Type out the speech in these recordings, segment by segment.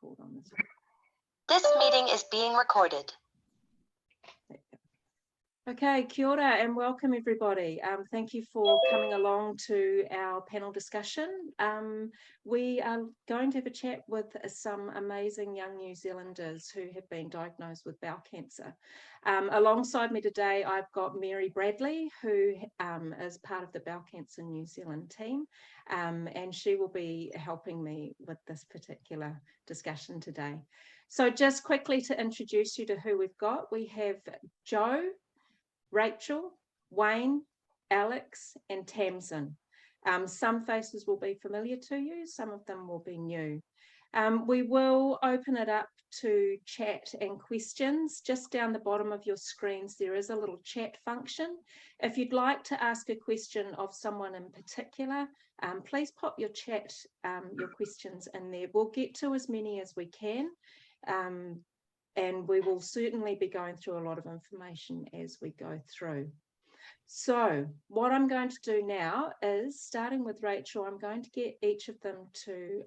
record on this. This meeting is being recorded. Okay, kia ora and welcome everybody. Thank you for coming along to our panel discussion. We are going to have a chat with some amazing young New Zealanders who have been diagnosed with bowel cancer. Alongside me today, I've got Mary Bradley, who is part of the Bowel Cancer New Zealand team, and she will be helping me with this particular discussion today. So just quickly to introduce you to who we've got, we have Joe, Rachel, Wayne, Alex, and Tamsin. Some faces will be familiar to you, some of them will be new. We will open it up to chat and questions. Just down the bottom of your screens, there is a little chat function. If you'd like to ask a question of someone in particular, please pop your questions in there. We'll get to as many as we can. And we will certainly be going through a lot of information as we go through. So what I'm going to do now is, starting with Rachel, I'm going to get each of them to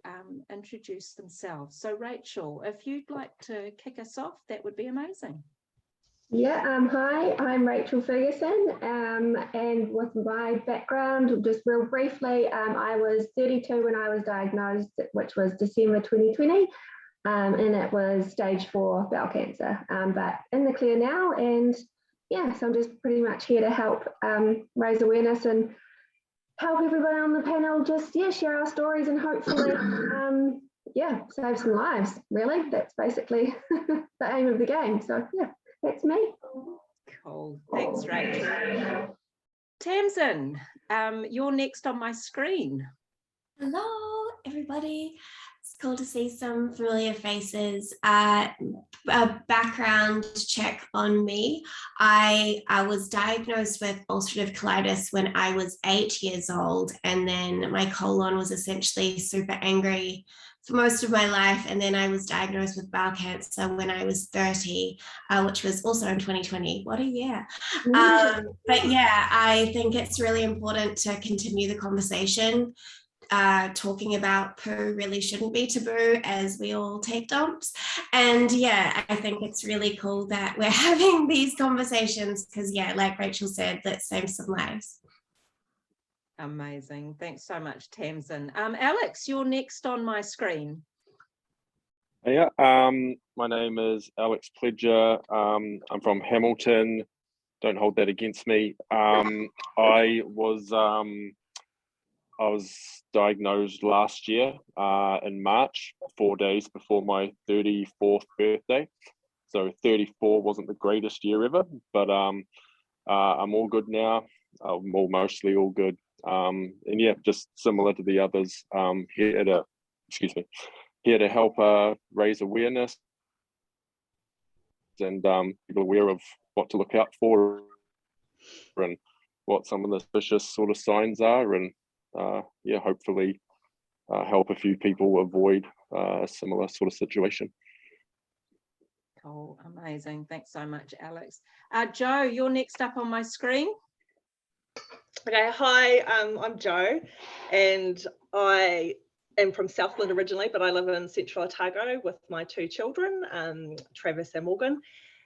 introduce themselves. So Rachel, if you'd like to kick us off, that would be amazing. Yeah, hi, I'm Rachel Ferguson, and with my background, just real briefly, I was 32 when I was diagnosed, which was December 2020. And it was stage 4 bowel cancer, but in the clear now. And yeah, so I'm just pretty much here to help raise awareness and help everybody on the panel just, share our stories and hopefully, save some lives, really. That's basically the aim of the game. So yeah, that's me. Cool, thanks Rachel. Tamsin, you're next on my screen. Hello, everybody. It's cool to see some familiar faces. A background check on me. I was diagnosed with ulcerative colitis when I was 8 years old, and then my colon was essentially super angry for most of my life. And then I was diagnosed with bowel cancer when I was 30, which was also in 2020. What a year. But yeah, I think it's really important to continue the conversation. Talking about poo really shouldn't be taboo, as we all take dumps. And yeah, I think it's really cool that we're having these conversations because, yeah, like Rachel said, let's save some lives. Amazing. Thanks so much, Tamsin. Alex, you're next on my screen. Yeah, my name is Alex Pledger. I'm from Hamilton. Don't hold that against me. I was diagnosed last year in March, 4 days before my 34th birthday. So 34 wasn't the greatest year ever, but I'm all good now. Mostly all good. And yeah, just similar to the others, here to help raise awareness and people aware of what to look out for and what some of the suspicious sort of signs are, and hopefully help a few people avoid a similar sort of situation. Cool, amazing. Thanks so much, Alex. Joe, you're next up on my screen. Okay, hi, I'm Joe, and I am from Southland originally, but I live in Central Otago with my 2 children, Travis and Morgan,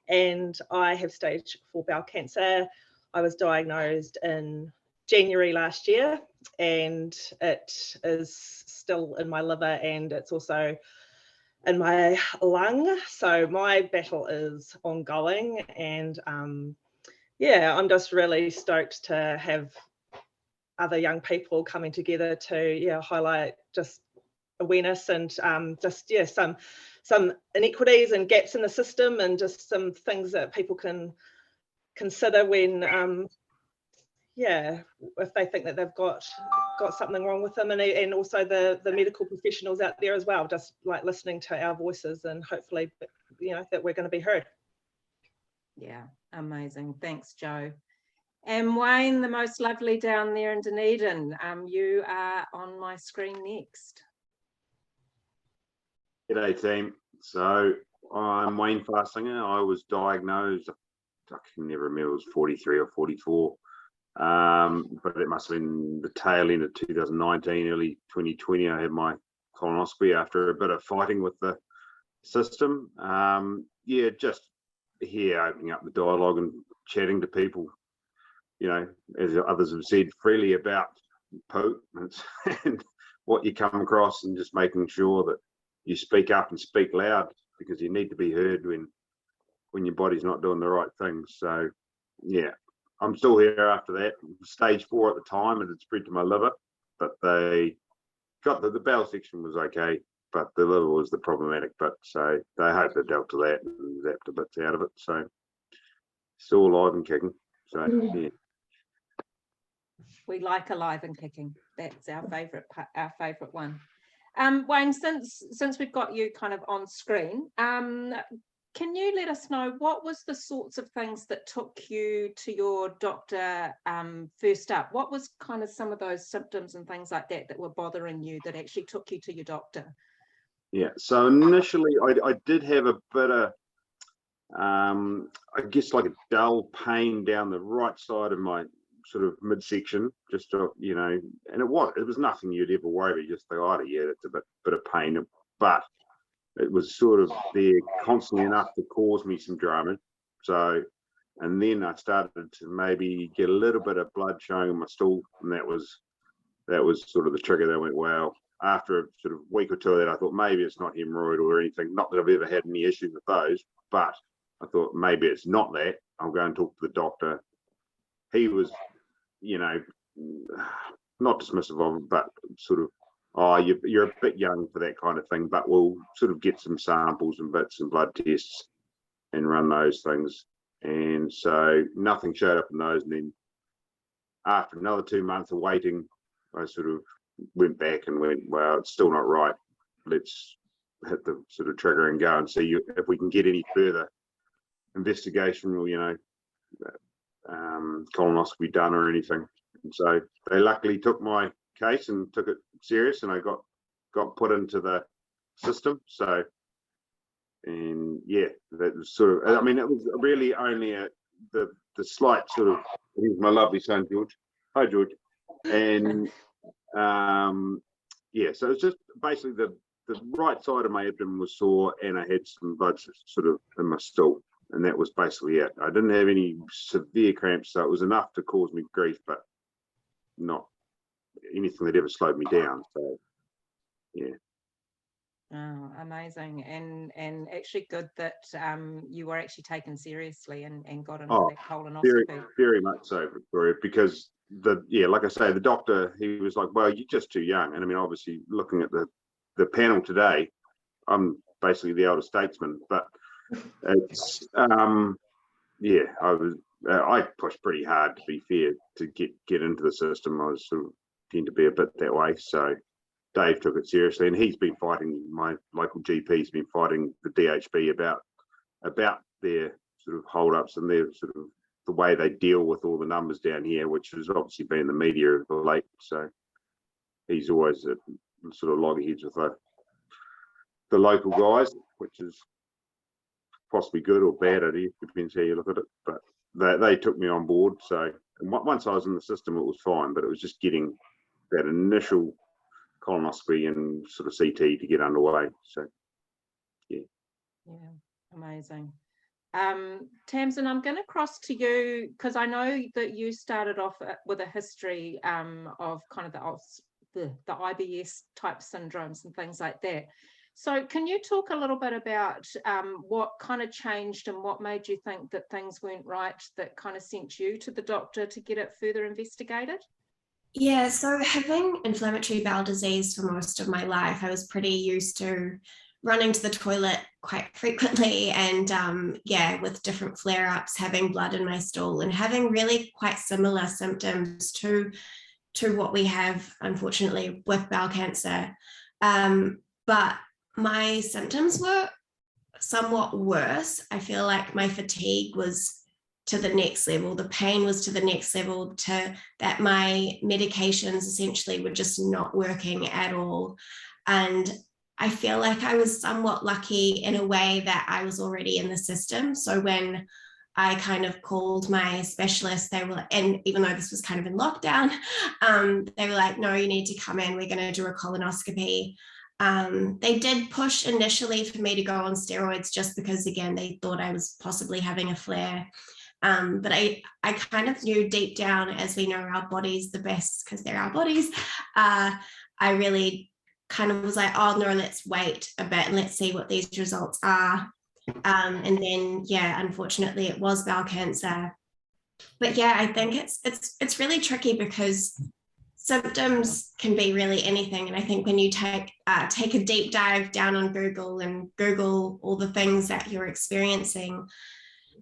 and I have stage 4 bowel cancer. I was diagnosed in January last year, and it is still in my liver and it's also in my lung. So my battle is ongoing, and I'm just really stoked to have other young people coming together to highlight just awareness and some inequities and gaps in the system, and just some things that people can consider when if they think that they've got something wrong with them, and also the medical professionals out there as well, just like listening to our voices and hopefully that we're going to be heard. Yeah, amazing. Thanks, Joe. And Wayne, the most lovely down there in Dunedin, you are on my screen next. G'day team. So I'm Wayne Farsinger. I was diagnosed, I can never remember, it was 43 or 44. But it must have been the tail end of 2019, early 2020. I had my colonoscopy after a bit of fighting with the system. Yeah, just here opening up the dialogue and chatting to people, you know, as others have said, freely about poop and what you come across, and just making sure that you speak up and speak loud, because you need to be heard when your body's not doing the right thing. So yeah, I'm still here after that. Stage 4 at the time, and it spread to my liver, but they got the bowel section was okay, but the liver was the problematic bit. So they hope they dealt to that and zapped a bit out of it. So still alive and kicking. So yeah. We like alive and kicking. That's our favourite one. Wayne, since we've got you kind of on screen, can you let us know what was the sorts of things that took you to your doctor first up? What was kind of some of those symptoms and things like that were bothering you that actually took you to your doctor? Yeah, so initially I did have a bit of, I guess, like a dull pain down the right side of my sort of midsection, just to, you know, and it was nothing you'd ever worry about, just the yeah, it's a bit of pain, but it was sort of there constantly enough to cause me some drama. So, and then I started to maybe get a little bit of blood showing in my stool, and that was sort of the trigger that I went, wow. After a sort of week or two of that, I thought maybe it's not hemorrhoid or anything. Not that I've ever had any issues with those, but I thought maybe it's not that. I'll go and talk to the doctor. He was, you know, not dismissive of it, but sort of, oh, you're a bit young for that kind of thing, but we'll sort of get some samples and bits and blood tests and run those things. And so nothing showed up in those. And then after another 2 months of waiting, I sort of went back and went, well, it's still not right. Let's hit the sort of trigger and go and see if we can get any further investigation or, you know, colonoscopy done or anything. And so they luckily took my case and took it serious, and I got put into the system. So, and yeah, that was sort of, I mean, it was really only the slight sort of, here's my lovely son George. Hi George. And yeah, so it's just basically the right side of my abdomen was sore, and I had some blood sort of in my stool, and that was basically it. I didn't have any severe cramps, so it was enough to cause me grief, but not anything that ever slowed me down. So yeah. Oh, amazing. And actually good that you were actually taken seriously and got into that colonoscopy. Very much so, Victoria, because like I say, the doctor, he was like, well, you're just too young. And I mean, obviously looking at the panel today, I'm basically the elder statesman, but it's yeah, I pushed pretty hard, to be fair, to get into the system. I was sort of tend to be a bit that way. So Dave took it seriously, and he's been fighting, my local GP's been fighting the DHB about their sort of hold-ups and their sort of the way they deal with all the numbers down here, which has obviously been in the media of late. So he's always at sort of loggerheads with the local guys, which is possibly good or bad. It depends how you look at it. But they took me on board. So and once I was in the system, it was fine. But it was just getting that initial colonoscopy and sort of CT to get underway. So yeah. Yeah, amazing. Tamsin, I'm going to cross to you because I know that you started off with a history of kind of the IBS type syndromes and things like that. So can you talk a little bit about what kind of changed and what made you think that things weren't right that kind of sent you to the doctor to get it further investigated? Yeah, so having inflammatory bowel disease for most of my life, I was pretty used to running to the toilet quite frequently and yeah, with different flare-ups, having blood in my stool and having really quite similar symptoms to what we have, unfortunately, with bowel cancer. But my symptoms were somewhat worse. I feel like my fatigue was to the next level. The pain was to the next level, to that my medications essentially were just not working at all. And I feel like I was somewhat lucky in a way that I was already in the system. So when I kind of called my specialist, they were, and even though this was kind of in lockdown, they were like, no, you need to come in, we're going to do a colonoscopy. They did push initially for me to go on steroids just because, again, they thought I was possibly having a flare. But I kind of knew deep down, as we know our bodies the best because they're our bodies, I really kind of was like, oh no, let's wait a bit and let's see what these results are. And then, yeah, unfortunately it was bowel cancer. But yeah, I think it's really tricky because symptoms can be really anything. And I think when you take a deep dive down on Google and Google all the things that you're experiencing,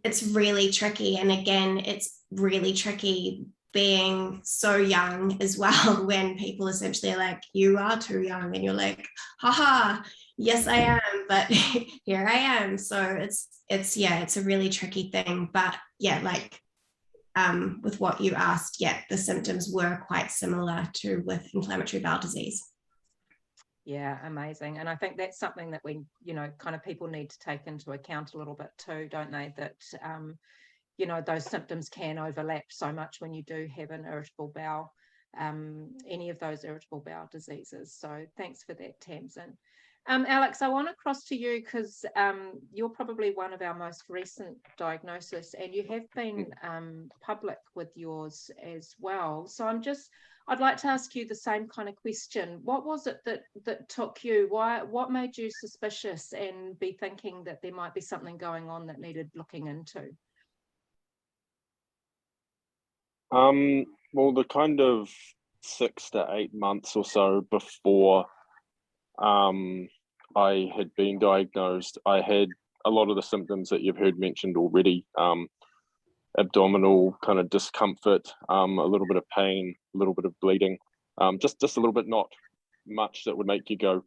it's really tricky. And again, it's really tricky being so young as well, when people essentially are like, you are too young, and you're like, haha, yes I am, but here I am. So it's yeah, it's a really tricky thing. But yeah, like with what you asked, yeah, the symptoms were quite similar to with inflammatory bowel disease. Yeah, amazing. And I think that's something that we, kind of people need to take into account a little bit too, don't they? That, those symptoms can overlap so much when you do have an irritable bowel, any of those irritable bowel diseases. So thanks for that, Tamsin. Alex, I want to cross to you because you're probably one of our most recent diagnoses, and you have been public with yours as well. So I'd like to ask you the same kind of question. What was it that took you? What made you suspicious and be thinking that there might be something going on that needed looking into? Well, the kind of 6 to 8 months or so before I had been diagnosed, I had a lot of the symptoms that you've heard mentioned already. Abdominal kind of discomfort, a little bit of pain, a little bit of bleeding, just a little bit, not much that would make you go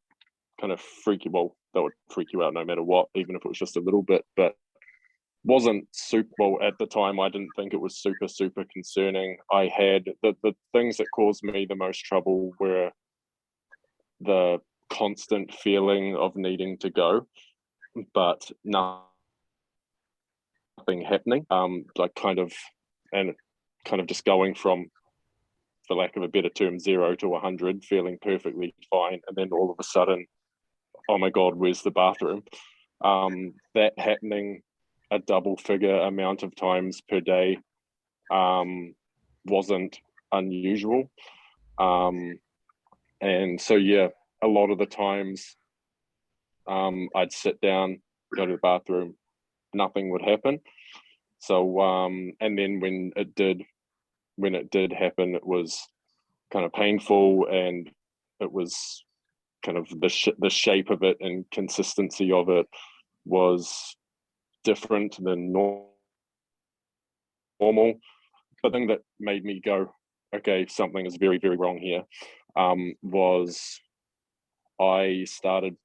kind of freaky. Well, that would freak you out no matter what, even if it was just a little bit, but wasn't super, well, at the time I didn't think it was super concerning. I had the things that caused me the most trouble were the constant feeling of needing to go, but nothing happening. Like kind of just going from, for lack of a better term, 0 to 100, feeling perfectly fine, and then all of a sudden, oh my God, where's the bathroom? That happening a double figure amount of times per day wasn't unusual. And so, yeah, a lot of the times I'd sit down, go to the bathroom, nothing would happen. So, and then when it did happen, it was kind of painful, and it was kind of the shape of it and consistency of it was different than normal. The thing that made me go, okay, something is very, very wrong here, was I started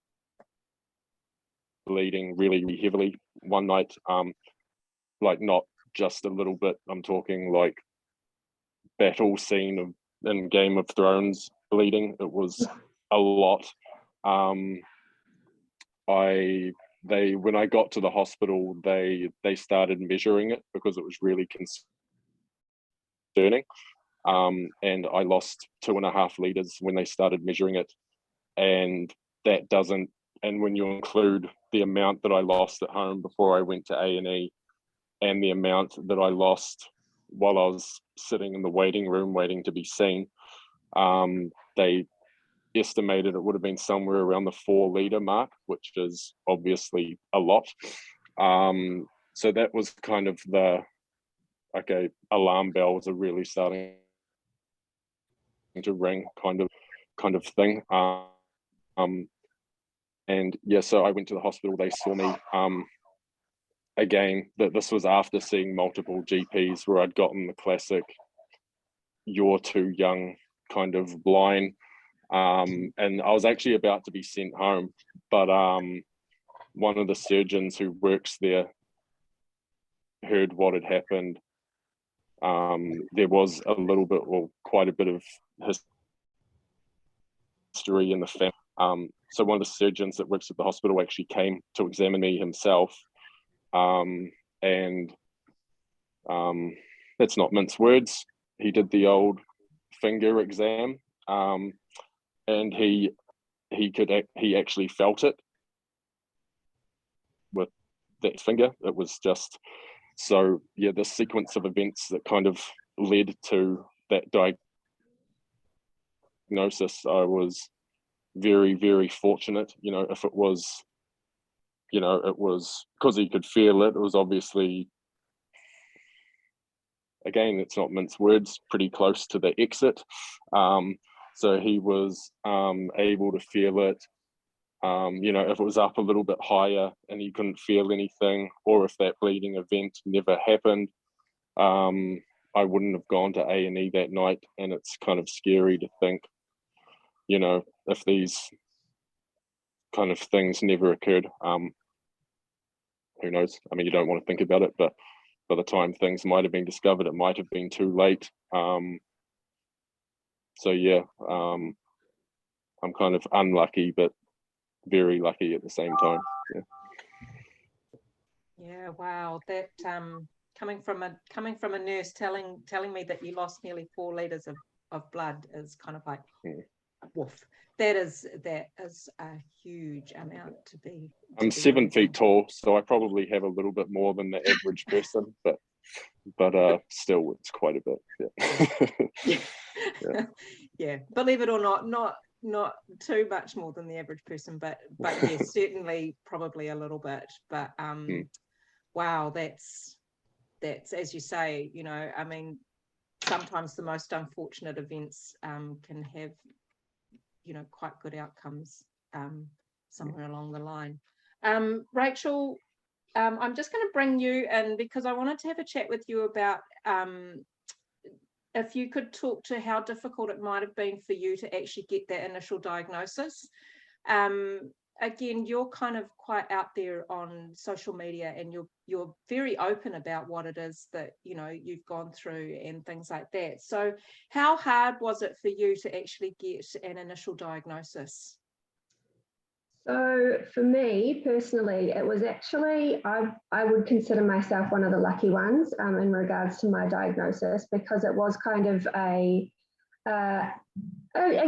bleeding really, really heavily one night, like not just a little bit, I'm talking like battle scene in Game of Thrones bleeding. It was a lot. When I got to the hospital, they started measuring it because it was really concerning. And I lost 2.5 liters when they started measuring it, and that doesn't. And when you include the amount that I lost at home before I went to A&E, and the amount that I lost while I was sitting in the waiting room waiting to be seen, they estimated it would have been somewhere around the 4-liter mark, which is obviously a lot. So that was kind of okay, alarm bells are really starting to ring kind of thing. And yeah, so I went to the hospital, they saw me. Again, that this was after seeing multiple GPs where I'd gotten the classic, you're too young kind of line. And I was actually about to be sent home, but one of the surgeons who works there heard what had happened. There was a little bit, well, quite a bit of history in the family. So one of the surgeons that works at the hospital actually came to examine me himself. And let's not mince words. He did the old finger exam, and he he actually felt it with that finger. It was just, so yeah, the sequence of events that kind of led to that diagnosis, I was very, very fortunate. You know, if it was, you know, it was because he could feel it, it was obviously, again, it's not mince words, pretty close to the exit. So he was able to feel it. You know, if it was up a little bit higher and he couldn't feel anything, or if that bleeding event never happened, I wouldn't have gone to A&E that night. And it's kind of scary to think, you know, if these kind of things never occurred, who knows? I mean, you don't want to think about it, but by the time things might have been discovered, it might have been too late. So yeah, I'm kind of unlucky, but very lucky at the same time. Yeah, wow. That coming from a nurse telling me that you lost nearly 4 liters of blood is kind of like, woof. That is a huge amount to be. I'm 7 feet tall, so I probably have a little bit more than the average person, but still, it's quite a bit. Yeah. Yeah. Believe it or not too much more than the average person, but yes, certainly probably a little bit. But wow, that's as you say, you know, I mean, sometimes the most unfortunate events can have, you know, quite good outcomes somewhere along the line. Rachel, I'm just going to bring you in because I wanted to have a chat with you about if you could talk to how difficult it might have been for you to actually get that initial diagnosis. Again, you're kind of quite out there on social media, and you're very open about what it is that, you know, you've gone through and things like that. So how hard was it for you to actually get an initial diagnosis? So for me personally, it was actually, I would consider myself one of the lucky ones in regards to my diagnosis, because it was kind of a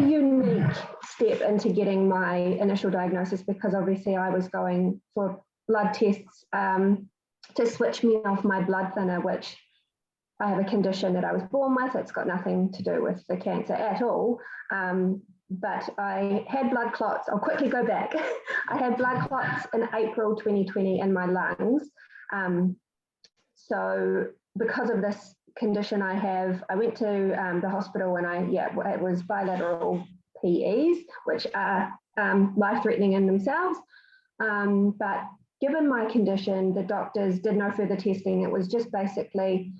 unique step into getting my initial diagnosis, because obviously I was going for blood tests to switch me off my blood thinner, which I have a condition that I was born with. It's got nothing to do with the cancer at all. But I had blood clots. I'll quickly go back. I had blood clots in April 2020 in my lungs. So because of this condition I have, I went to the hospital, and it was bilateral PEs, which are life-threatening in themselves. But given my condition, the doctors did no further testing. It was just basically,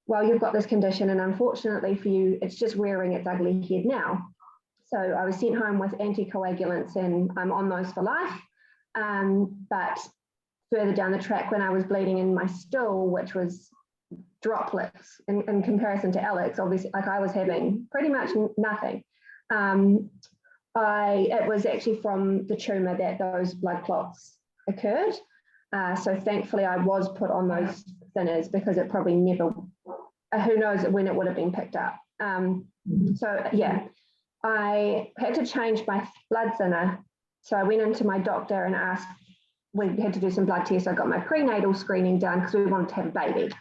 well, you've got this condition, and unfortunately for you, it's just rearing its ugly head now. So I was sent home with anticoagulants, and I'm on those for life. But further down the track, when I was bleeding in my stool, which was droplets in comparison to Alex, obviously, like I was having pretty much nothing. It was actually from the tumour that those blood clots occurred. So thankfully I was put on those thinners, because it probably never, who knows when it would have been picked up. So yeah, I had to change my blood thinner. So I went into my doctor and asked, we had to do some blood tests. I got my prenatal screening done because we wanted to have a baby.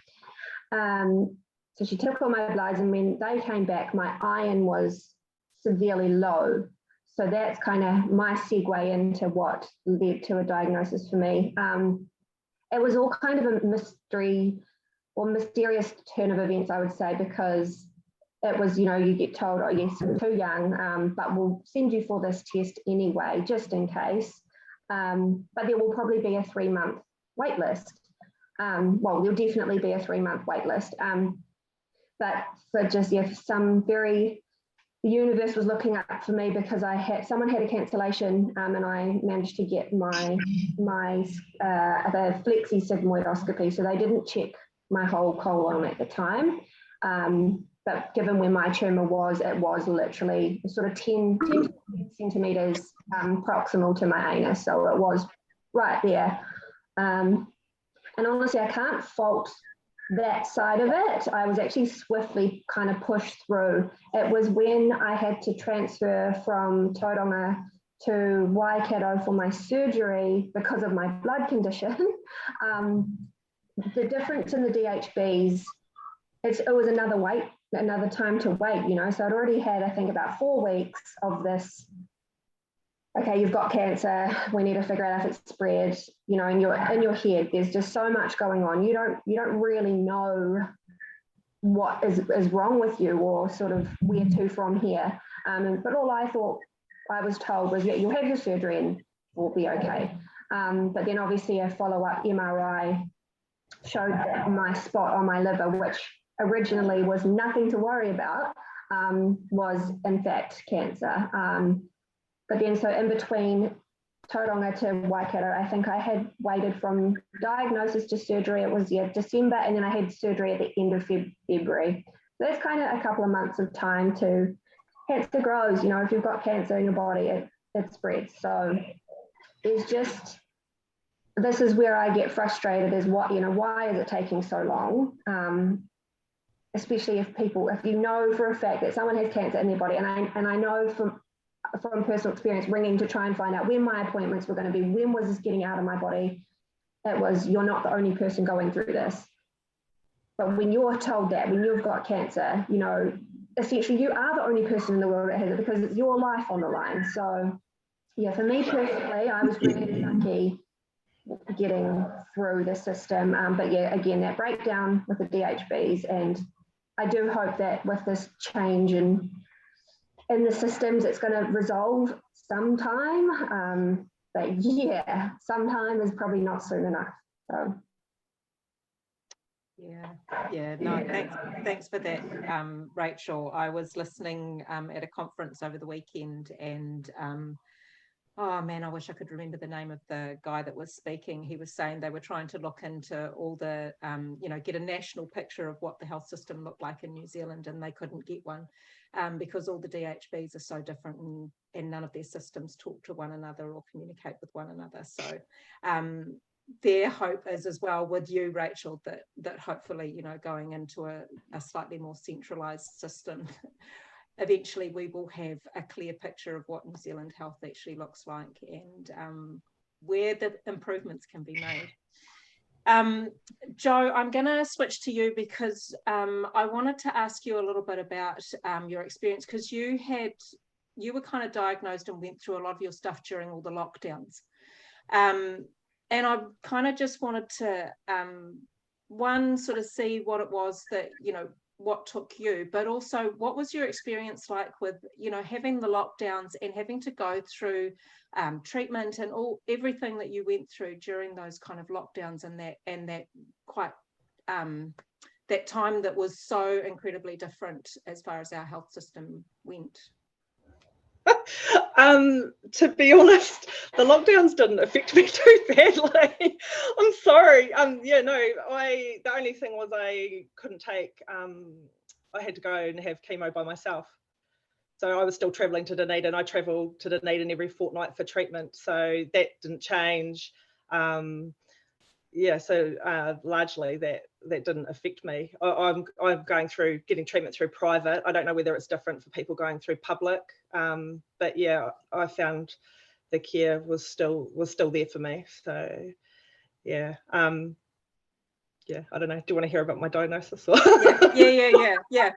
So she took all my bloods, and when they came back, my iron was severely low. So that's kind of my segue into what led to a diagnosis for me. It was all kind of a mystery or mysterious turn of events, I would say, because it was, you know, you get told, oh yes, you're too young, but we'll send you for this test anyway, just in case. But there will probably be a 3-month wait list. Well, there'll definitely be a 3-month wait list. But for just, yeah, the universe was looking up for me, because someone had a cancellation, and I managed to get the flexi sigmoidoscopy. So they didn't check my whole colon at the time. But given where my tumour was, it was literally sort of 10 centimetres proximal to my anus. So it was right there. And honestly, I can't fault that side of it. I was actually swiftly kind of pushed through. It was when I had to transfer from Tauranga to Waikato for my surgery because of my blood condition, the difference in the DHBs, it was another time to wait, you know. So I'd already had, I think, about 4 weeks of this. Okay, you've got cancer. We need to figure out if it's spread. You know, in your head, there's just so much going on. You don't really know what is wrong with you, or sort of where to from here. But all I was told was, yeah, you'll have your surgery and we'll be okay. But then obviously a follow-up MRI showed that my spot on my liver, which originally was nothing to worry about, was in fact cancer. But then, so in between Tauranga to Waikato, I think I had waited from diagnosis to surgery. It was December, and then I had surgery at the end of February. So that's kind of a couple of months of time to, cancer grows, you know, if you've got cancer in your body, it spreads. So there's just, this is where I get frustrated, is what, you know, why is it taking so long? Especially if you know for a fact that someone has cancer in their body, and I know from personal experience, ringing to try and find out when my appointments were going to be, when was this getting out of my body, it was, you're not the only person going through this. But when you're told that, when you've got cancer, you know, essentially you are the only person in the world that has it, because it's your life on the line. So yeah, for me personally, I was really lucky getting through the system. But yeah, again, that breakdown with the DHBs, and I do hope that with this change in the systems, it's going to resolve sometime. But yeah, sometime is probably not soon enough. So. No, thanks for that, Rachel. I was listening at a conference over the weekend, and oh man, I wish I could remember the name of the guy that was speaking. He was saying they were trying to look into all the, get a national picture of what the health system looked like in New Zealand, and they couldn't get one because all the DHBs are so different, and none of their systems talk to one another or communicate with one another. So their hope is as well with you, Rachel, that hopefully, you know, going into a slightly more centralised system, eventually we will have a clear picture of what New Zealand health actually looks like, and where the improvements can be made. Jo, I'm going to switch to you because I wanted to ask you a little bit about your experience, because you were kind of diagnosed and went through a lot of your stuff during all the lockdowns. And I kind of just wanted to, one, sort of see what it was that, you know, what took you, but also what was your experience like with, you know, having the lockdowns and having to go through treatment and everything that you went through during those kind of lockdowns, and that quite that time that was so incredibly different as far as our health system went. To be honest, the lockdowns didn't affect me too badly. I'm sorry. The only thing was I couldn't take, I had to go and have chemo by myself. So I was still traveling to Dunedin. I travel to Dunedin every fortnight for treatment. So that didn't change. So largely that didn't affect me. I'm going through getting treatment through private. I don't know whether it's different for people going through public, but yeah, I found the care was still there for me. So yeah, I don't know. Do you want to hear about my diagnosis? Or? Yeah.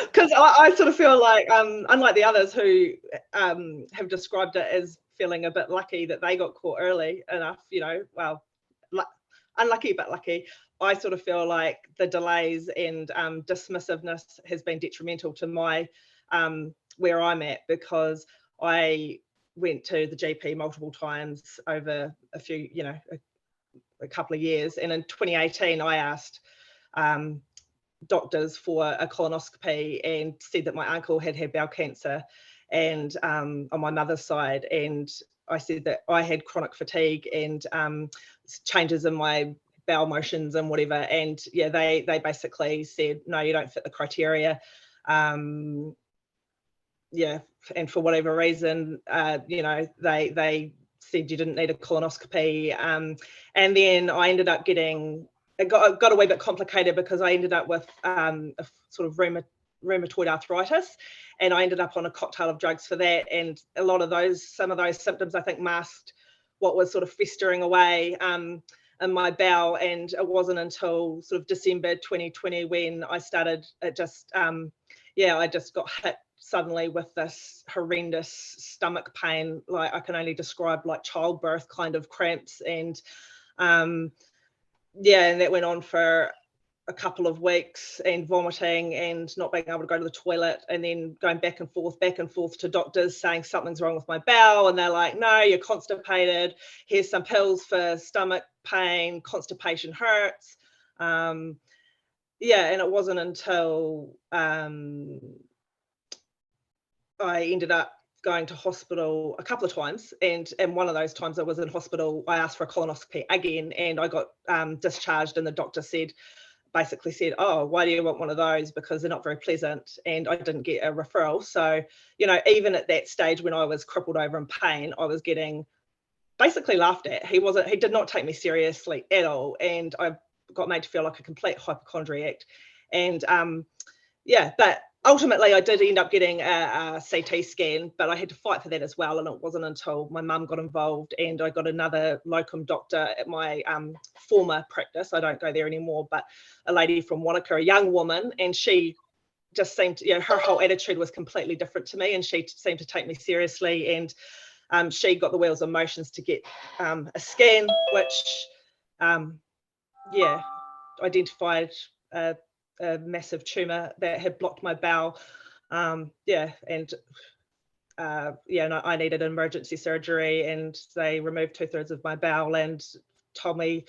Because I sort of feel like, unlike the others who have described it as feeling a bit lucky that they got caught early enough, you know, well, unlucky but lucky, I sort of feel like the delays and dismissiveness has been detrimental to my where I'm at, because I went to the GP multiple times over a few, you know, a couple of years, and in 2018 I asked doctors for a colonoscopy and said that my uncle had bowel cancer, and on my mother's side, and I said that I had chronic fatigue and changes in my bowel motions and whatever, and yeah, they basically said, no, you don't fit the criteria. And for whatever reason, they said you didn't need a colonoscopy, and then I ended up getting, it got a wee bit complicated because I ended up with a sort of rheumatoid arthritis, and I ended up on a cocktail of drugs for that. And some of those symptoms I think masked what was sort of festering away in my bowel. And it wasn't until sort of December 2020 when I started, I just got hit suddenly with this horrendous stomach pain, like I can only describe like childbirth kind of cramps. And and that went on for a couple of weeks, and vomiting and not being able to go to the toilet, and then going back and forth to doctors saying something's wrong with my bowel, and they're like, no, you're constipated, here's some pills for stomach pain, constipation hurts. And it wasn't until I ended up going to hospital a couple of times, and one of those times I was in hospital, I asked for a colonoscopy again, and I got discharged, and the doctor basically said, oh, why do you want one of those, because they're not very pleasant, and I didn't get a referral. So even at that stage when I was crippled over in pain, I was getting basically laughed at. He did not take me seriously at all, and I got made to feel like a complete hypochondriac. And but ultimately I did end up getting a CT scan, but I had to fight for that as well. And it wasn't until my mum got involved and I got another locum doctor at my former practice, I don't go there anymore, but a lady from Wanaka, a young woman, and she just seemed to, her whole attitude was completely different to me, and she seemed to take me seriously. And she got the wheels and motions to get a scan, which identified a massive tumor that had blocked my bowel. I needed an emergency surgery, and they removed 2/3 of my bowel and told me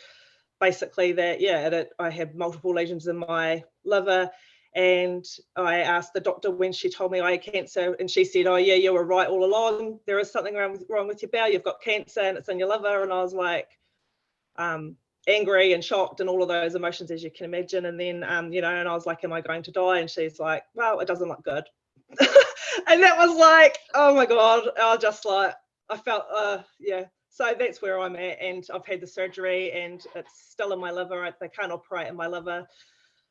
basically that I had multiple lesions in my liver. And I asked the doctor when she told me I had cancer, and she said, oh yeah, you were right all along, there is something wrong with your bowel, you've got cancer and it's in your liver. And I was like angry and shocked and all of those emotions, as you can imagine. And then and I was like, am I going to die? And she's like, well, it doesn't look good. And that was like, oh my god, I felt so that's where I'm at. And I've had the surgery, and it's still in my liver. They can't operate in my liver.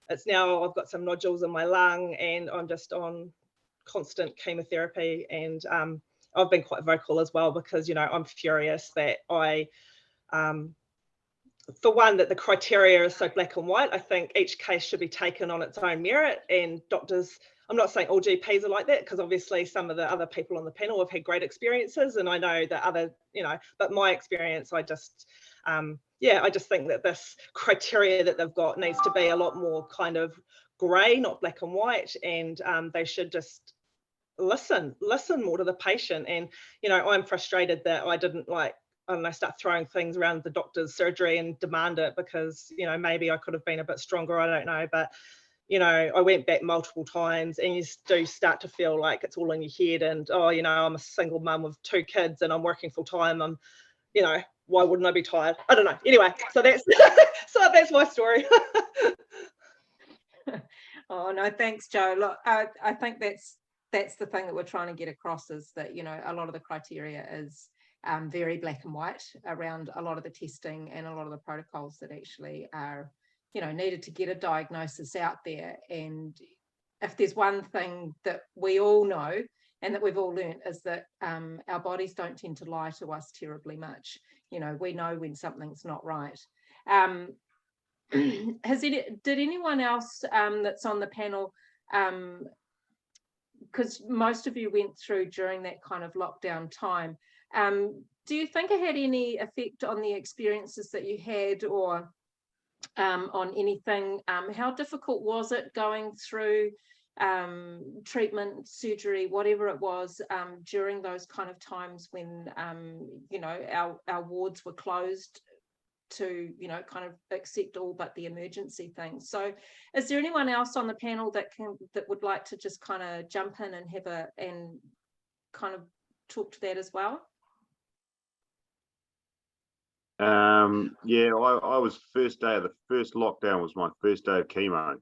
It's now, I've got some nodules in my lung, and I'm just on constant chemotherapy. And I've been quite vocal as well, because I'm furious that for one, that the criteria is so black and white. I think each case should be taken on its own merit, and doctors, I'm not saying all GPs are like that, because obviously some of the other people on the panel have had great experiences, and I know that other, but my experience, I just think that this criteria that they've got needs to be a lot more kind of grey, not black and white. And they should just listen more to the patient. And I'm frustrated that I didn't start throwing things around the doctor's surgery and demand it, because maybe I could have been a bit stronger, I don't know. But I went back multiple times, and you do start to feel like it's all in your head. And I'm a single mum with 2 kids, and I'm working full time. I'm why wouldn't I be tired? I don't know. Anyway, so that's that's my story. Oh no, thanks, Jo. Look, I think that's the thing that we're trying to get across, is that a lot of the criteria is very black and white around a lot of the testing and a lot of the protocols that actually are needed to get a diagnosis out there. And if there's one thing that we all know and that we've all learned, is that our bodies don't tend to lie to us terribly much. We know when something's not right. Did anyone else that's on the panel, because most of you went through during that kind of lockdown time, do you think it had any effect on the experiences that you had, or on anything? How difficult was it going through treatment, surgery, whatever it was, during those kind of times when our wards were closed to kind of accept all but the emergency things? So is there anyone else on the panel that would like to just kind of jump in and kind of talk to that as well? I was first day of the first lockdown was my first day of chemo.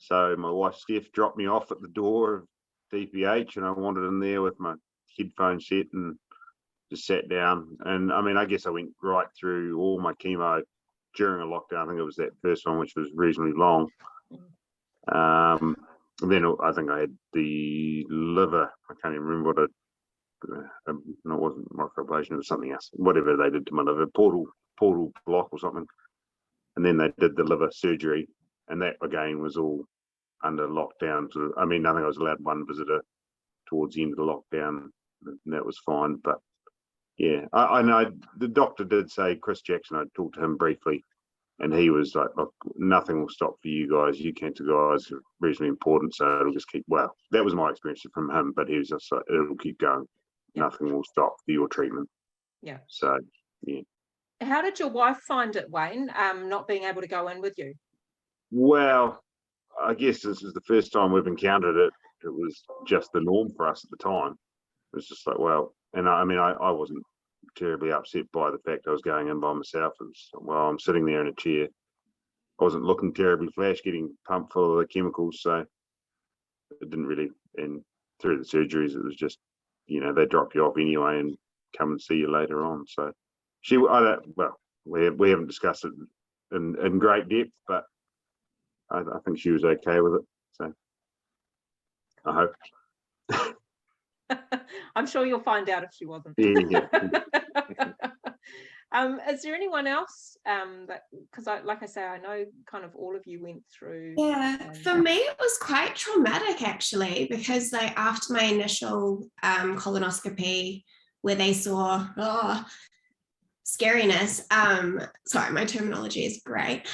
So my wife Steph dropped me off at the door of DPH, and I wandered in there with my headphone set and just sat down. And I mean, I guess I went right through all my chemo during a lockdown. I think it was that first one, which was reasonably long. And then I think I had the liver. I can't even remember what no, it wasn't microablation, it was something else. Whatever they did to my liver, portal block or something. And then they did the liver surgery, and that again was all under lockdown. I think I was allowed one visitor towards the end of the lockdown, and that was fine. But yeah, I know the doctor did say, Chris Jackson, I talked to him briefly, and he was like, look, nothing will stop for you guys. You cancer guys are reasonably important, so it'll just keep, well, that was my experience from him, but he was just like, it'll keep going. Yeah. Nothing will stop for your treatment. Yeah. So, yeah. How did your wife find it, Wayne, not being able to go in with you? Well, I guess this is the first time we've encountered it. It was just the norm for us at the time. It was just like, well, and I wasn't terribly upset by the fact I was going in by myself. It was, well, I'm sitting there in a chair. I wasn't looking terribly flash, getting pumped full of the chemicals, so it didn't really. And through the surgeries, it was just, they drop you off anyway and come and see you later on. So we haven't discussed it in great depth, but I think she was okay with it. So I hope. I'm sure you'll find out if she wasn't. Yeah. Is there anyone else that, because like I say, I know kind of all of you went through. Yeah, for me it was quite traumatic actually, because after my initial colonoscopy where they saw scariness, sorry, my terminology is great,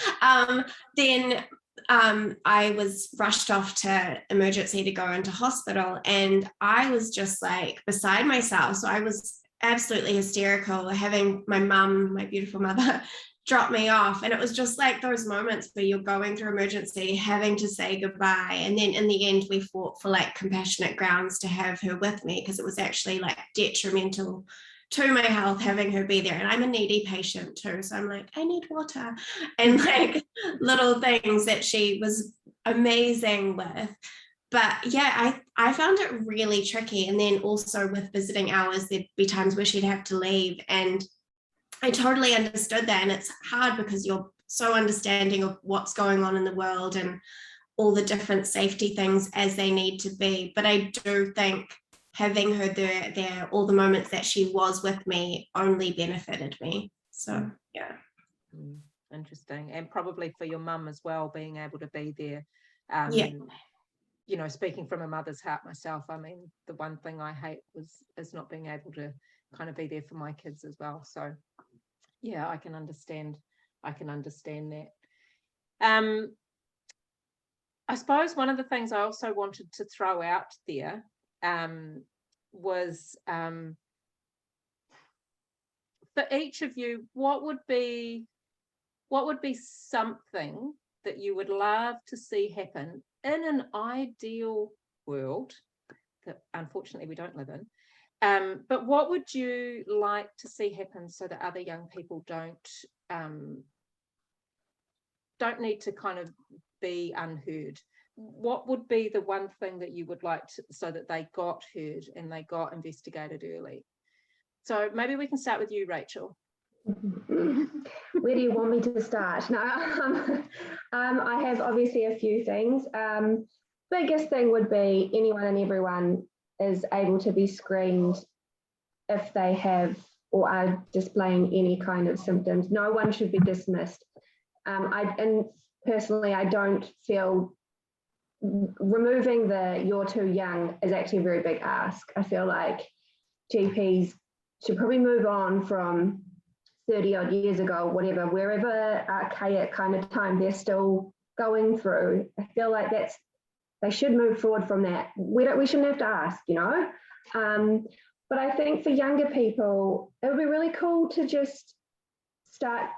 then I was rushed off to emergency to go into hospital, and I was just like beside myself. So I was absolutely hysterical, having my mum, my beautiful mother, drop me off. And it was just like those moments where you're going through emergency, having to say goodbye. And then in the end, we fought for like compassionate grounds to have her with me, because it was actually like detrimental to my health having her be there. And I'm a needy patient too, so I'm like, I need water, and like little things that she was amazing with. But yeah, I found it really tricky. And then also with visiting hours, there'd be times where she'd have to leave, and I totally understood that. And it's hard because you're so understanding of what's going on in the world and all the different safety things as they need to be. But I do think having her there, all the moments that she was with me only benefited me. So, yeah. Interesting. And probably for your mum as well, being able to be there. Yeah. Speaking from a mother's heart myself, I mean, the one thing I hate is not being able to kind of be there for my kids as well. So, yeah, I can understand that. I suppose one of the things I also wanted to throw out there was for each of you, what would be something that you would love to see happen in an ideal world that unfortunately we don't live in, but what would you like to see happen so that other young people don't need to kind of be unheard? What would be the one thing that you would like to, so that they got heard and they got investigated early? So maybe we can start with you, Rachel. Where do you want me to start? No, I have obviously a few things. Biggest thing would be anyone and everyone is able to be screened if they have or are displaying any kind of symptoms. No one should be dismissed. And personally, I don't feel removing the "you're too young" is actually a very big ask. I feel like GPs should probably move on from 30 odd years ago, whatever, wherever archaic kind of time they're still going through. I feel like they should move forward from that. We shouldn't have to ask, but I think for younger people, it would be really cool to just start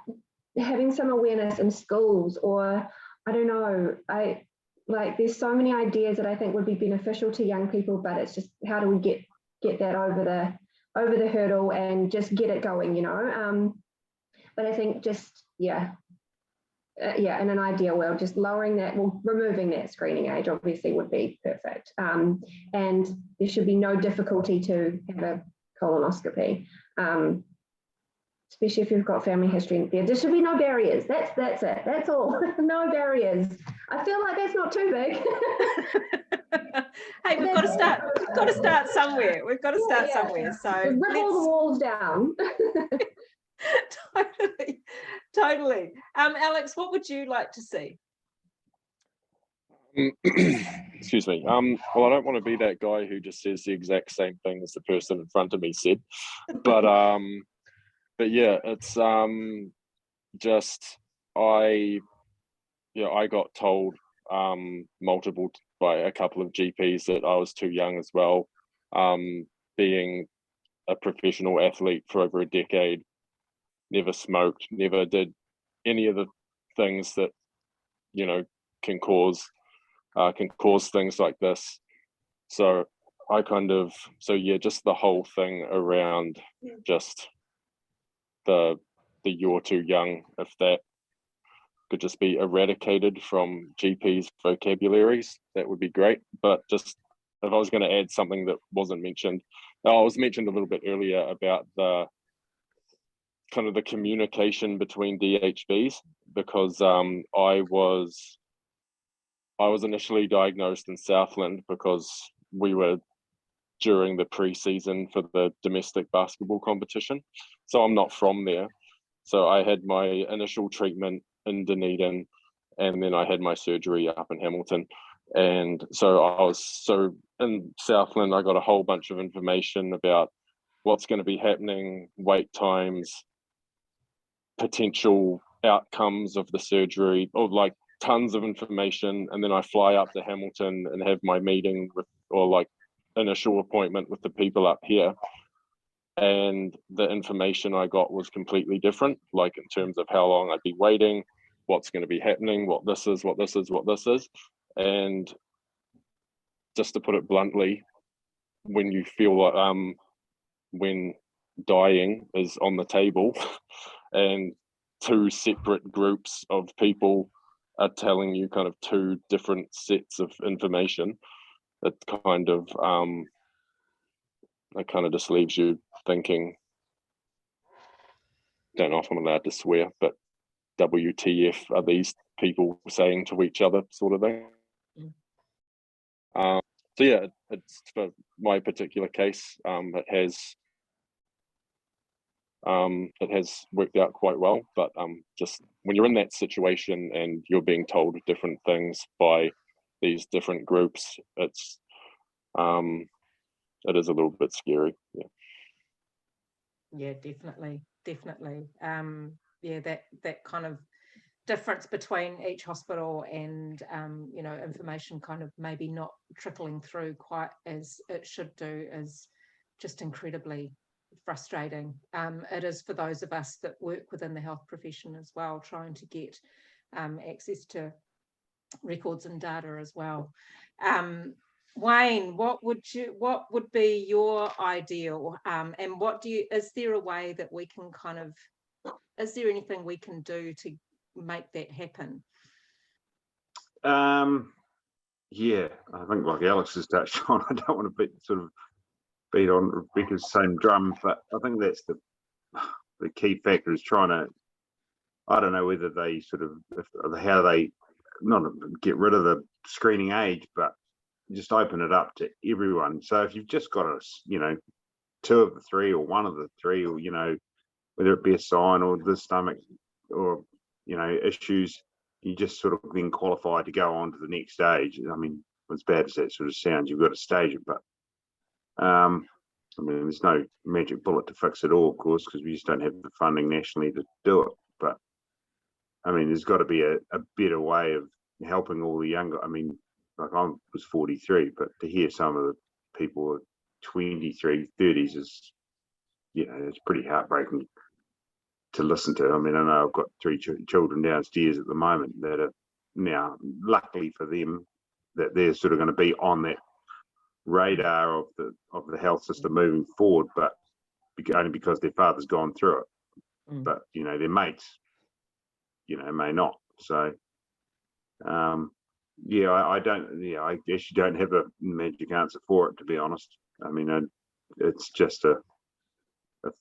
having some awareness in schools, or I don't know, there's so many ideas that I think would be beneficial to young people, but it's just how do we get that over the hurdle and just get it going, but I think just in an ideal world, just removing that screening age obviously would be perfect, and there should be no difficulty to have a colonoscopy, especially if you've got family history. There should be no barriers. That's it. That's all. No barriers. I feel like that's not too big. Hey, we've got to start. We've got to start somewhere. We've got to start somewhere. So Just rip all the let's walls down. totally. Alex, what would you like to see? Excuse me. Well, I don't want to be that guy who just says the exact same thing as the person in front of me said, but yeah, it's just I got told multiple by a couple of GPs that I was too young as well. Being a professional athlete for over a decade, never smoked, never did any of the things that can cause things like this. So I just the whole thing around just the you're too young, if that could just be eradicated from GPs' vocabularies, that would be great. But just if I was going to add something that wasn't mentioned, I was mentioned a little bit earlier about the kind of the communication between DHBs, because I was initially diagnosed in Southland because we were during the pre-season for the domestic basketball competition. So I'm not from there. So I had my initial treatment in Dunedin, and then I had my surgery up in Hamilton. And so in Southland, I got a whole bunch of information about what's going to be happening, wait times, potential outcomes of the surgery, or like tons of information. And then I fly up to Hamilton and have my meeting with, or like initial appointment with the people up here. And the information I got was completely different, like in terms of how long I'd be waiting, what's going to be happening, what this is. And just to put it bluntly, when you feel like when dying is on the table and two separate groups of people are telling you kind of two different sets of information, it kind of just leaves you thinking, don't know if I'm allowed to swear, but WTF are these people saying to each other, sort of thing. So yeah, it's for my particular case, it has worked out quite well. But just when you're in that situation and you're being told different things by these different groups, it is a little bit scary. Yeah, definitely. That kind of difference between each hospital and information kind of maybe not trickling through quite as it should do is just incredibly frustrating. It is for those of us that work within the health profession as well, trying to get access to records and data as well. Wayne, what would be your ideal, and is there a way that we can is there anything we can do to make that happen? Yeah, I think like Alex has touched on, I don't want to beat on Rebecca's same drum, but I think that's the key factor is trying to, I don't know whether they how they not get rid of the screening age, but just open it up to everyone. So if you've just got two of the three or one of the three, or whether it be a sign or the stomach or issues, you just sort of then qualified to go on to the next stage. I mean, as bad as that sort of sounds, you've got to stage it, but I mean, there's no magic bullet to fix it all, of course, because we just don't have the funding nationally to do it. But I mean, there's got to be a better way of helping all the younger. I mean, like I was 43, but to hear some of the people at 23, 30s is, it's pretty heartbreaking to listen to. I mean, I know I've got 3 children downstairs at the moment that are now, luckily for them, that they're sort of going to be on that radar of the health system moving forward, but only because their father's gone through it. But their mates may not. So I guess you don't have a magic answer for it, to be honest. I mean, it's just a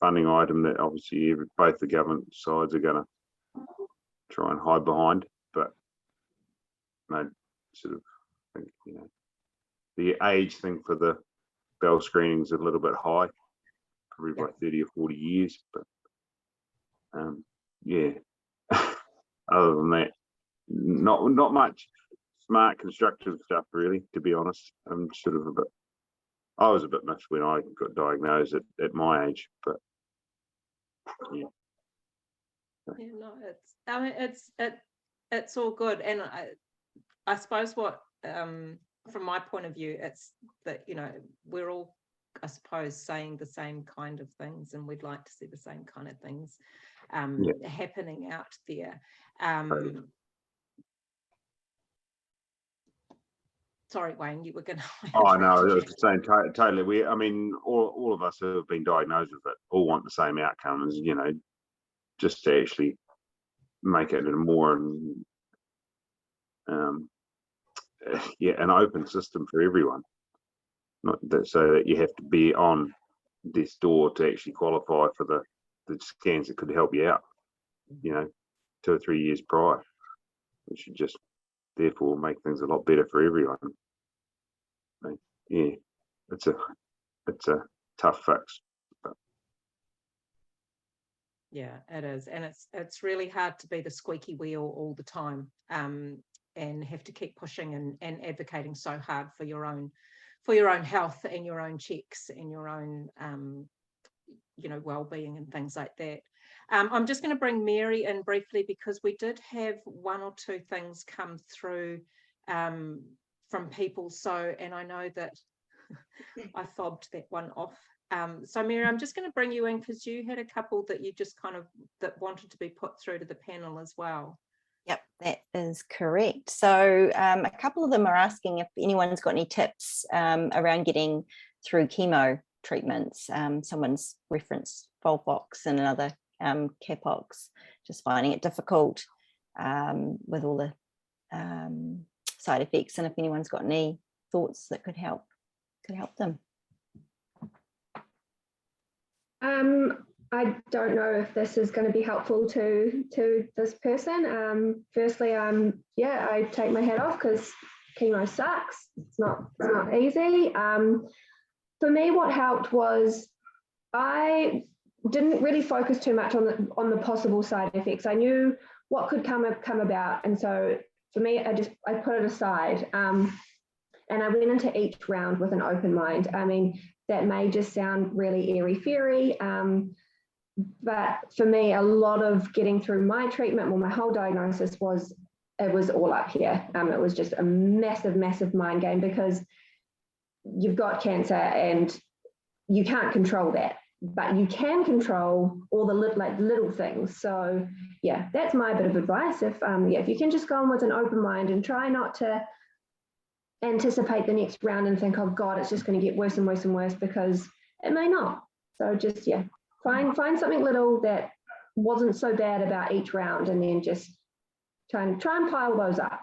funding item that obviously both the government sides are going to try and hide behind. But I sort of think, the age thing for the Bowel screening is a little bit high, probably by 30 or 40 years, but yeah. Other than that, not much smart constructive stuff really, to be honest. I'm sort of I was a bit miffed when I got diagnosed at my age, but yeah. Yeah, no, it's all good, and I suppose what from my point of view, it's that we're all, I suppose, saying the same kind of things, and we'd like to see the same kind of things happening out there. Sorry, Wayne, you were going to. Oh no, I was saying totally. I mean, all of us who have been diagnosed with it all want the same outcome, as just to actually make it a more an open system for everyone. Not that, so that you have to be on this door to actually qualify for the scans that could help you out. 2 or 3 years prior, which should just therefore make things a lot better for everyone. But, yeah, it's a tough fix. But. Yeah, it is, and it's really hard to be the squeaky wheel all the time, and have to keep pushing and advocating so hard for your own health and your own checks and your own well-being and things like that. I'm just going to bring Mary in briefly, because we did have one or two things come through from people. And I know that I fobbed that one off. So Mary, I'm just going to bring you in, because you had a couple that you just that wanted to be put through to the panel as well. Yep, that is correct. So a couple of them are asking if anyone's got any tips around getting through chemo treatments. Someone's referenced Volvox and another Capox, just finding it difficult with all the side effects, and if anyone's got any thoughts that could help them. I don't know if this is going to be helpful to this person. Firstly, I take my hat off, because chemo sucks. It's not easy. For me, what helped was I didn't really focus too much on the possible side effects. I knew what could come about, and so for me, I put it aside, and I went into each round with an open mind. I mean, that may just sound really airy-fairy, but for me, a lot of getting through my treatment, my whole diagnosis was all up here. It was just a massive, massive mind game, because you've got cancer and you can't control that, but you can control all the little things. So yeah, that's my bit of advice. If you can just go on with an open mind and try not to anticipate the next round and think, oh God, it's just going to get worse and worse and worse, because it may not. So just find something little that wasn't so bad about each round, and then just try and pile those up.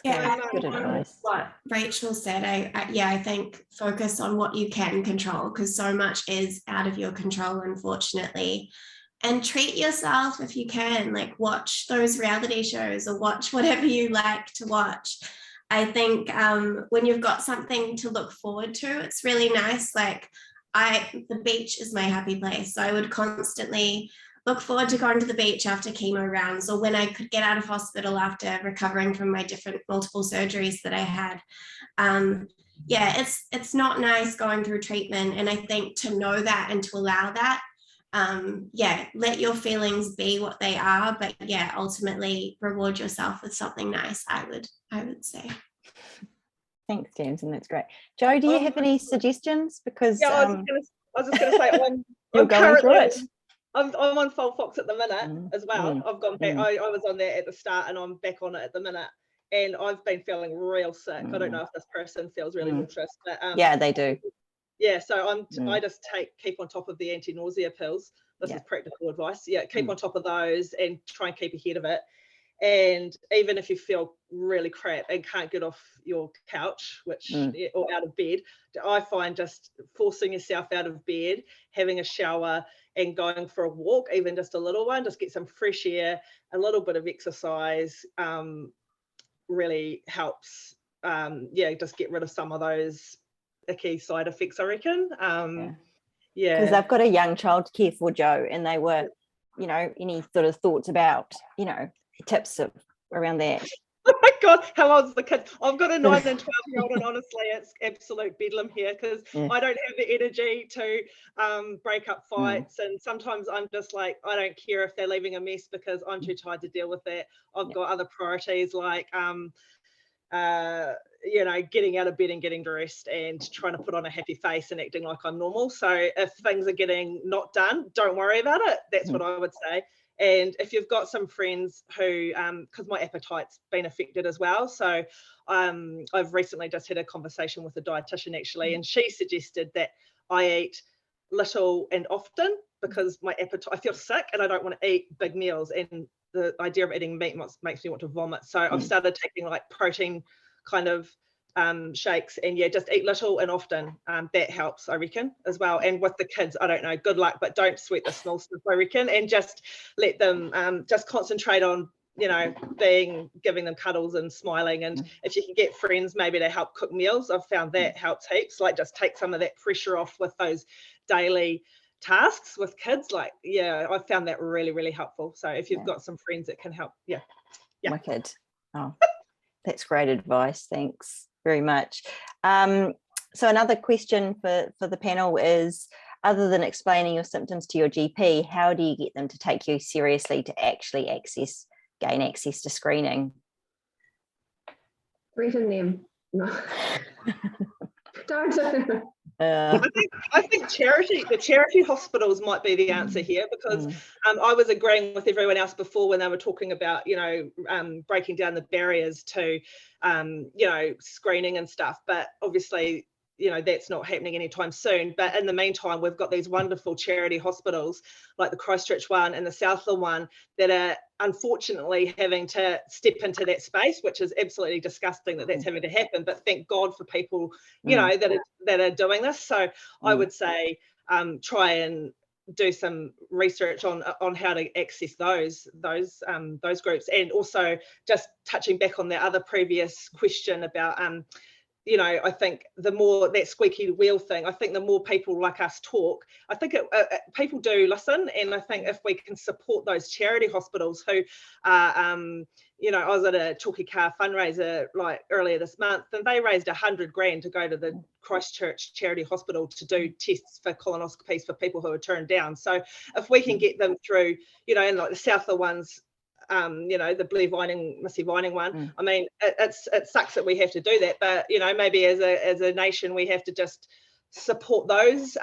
Yeah, good advice. What Rachel said, I think focus on what you can control, because so much is out of your control, unfortunately. And treat yourself if you can, like watch those reality shows or watch whatever you like to watch. I think when you've got something to look forward to, it's really nice. Like the beach is my happy place. So I would constantly look forward to going to the beach after chemo rounds, or when I could get out of hospital after recovering from my different multiple surgeries that I had. It's not nice going through treatment. And I think to know that and to allow that, let your feelings be what they are, but ultimately reward yourself with something nice, I would say. Thanks, Tamsin, that's great. Jo, do you have any suggestions? Because I was just going to say, you're going through it. I'm on Volvox at the minute as well. I've gone back. I was on there at the start, and I'm back on it at the minute. And I've been feeling real sick. I don't know if this person feels really nauseous, but yeah, they do. Yeah, so I just keep on top of the anti-nausea pills. This is practical advice. Yeah, keep on top of those and try and keep ahead of it. And even if you feel really crap and can't get off your couch, or out of bed, I find just forcing yourself out of bed, having a shower and going for a walk, even just a little one, just get some fresh air, a little bit of exercise, really helps, just get rid of some of those icky side effects, I reckon. Because I've got a young child to care for, Joe, and they were, any sort of thoughts about, tips around that? Oh my God, how old's the kid? I've got a 9 and 12-year-old, and honestly, it's absolute bedlam here because I don't have the energy to break up fights. And sometimes I'm just like, I don't care if they're leaving a mess because I'm too tired to deal with that. I've got other priorities like, getting out of bed and getting dressed and trying to put on a happy face and acting like I'm normal. So if things are getting not done, don't worry about it. That's what I would say. And if you've got some friends who, because my appetite's been affected as well. So I've recently just had a conversation with a dietitian actually, and she suggested that I eat little and often because my appetite, I feel sick and I don't want to eat big meals. And the idea of eating meat makes me want to vomit. So I've started taking like protein kind of shakes, and just eat little and often. That helps, I reckon, as well. And with the kids, I don't know, good luck, but don't sweat the small stuff, I reckon, and just let them just concentrate on giving them cuddles and smiling. And if you can get friends maybe to help cook meals, I've found that helps heaps, like just take some of that pressure off with those daily tasks with kids. Like I found that really, really helpful. So if you've got some friends that can help, My kid. Oh, that's great advice, thanks very much. So another question for the panel is, other than explaining your symptoms to your GP, how do you get them to take you seriously to actually gain access to screening? Threaten them. No. Don't. I think the charity hospitals might be the answer here, because I was agreeing with everyone else before when they were talking about breaking down the barriers to screening and stuff, but obviously that's not happening anytime soon. But in the meantime, we've got these wonderful charity hospitals like the Christchurch one and the Southland one that are unfortunately having to step into that space, which is absolutely disgusting that that's having to happen. But thank God for people that are doing this. So I would say try and do some research on how to access those groups. And also just touching back on the other previous question about I think the more that squeaky wheel thing, I think the more people like us talk, I think people do listen. And I think if we can support those charity hospitals who are, I was at a Chalky Car fundraiser like earlier this month, and they raised $100,000 to go to the Christchurch Charity Hospital to do tests for colonoscopies for people who are turned down. So if we can get them through, and like the Southland ones, the Blue Vining, Missy Vining one. I mean, it sucks that we have to do that, but maybe as a nation we have to just support those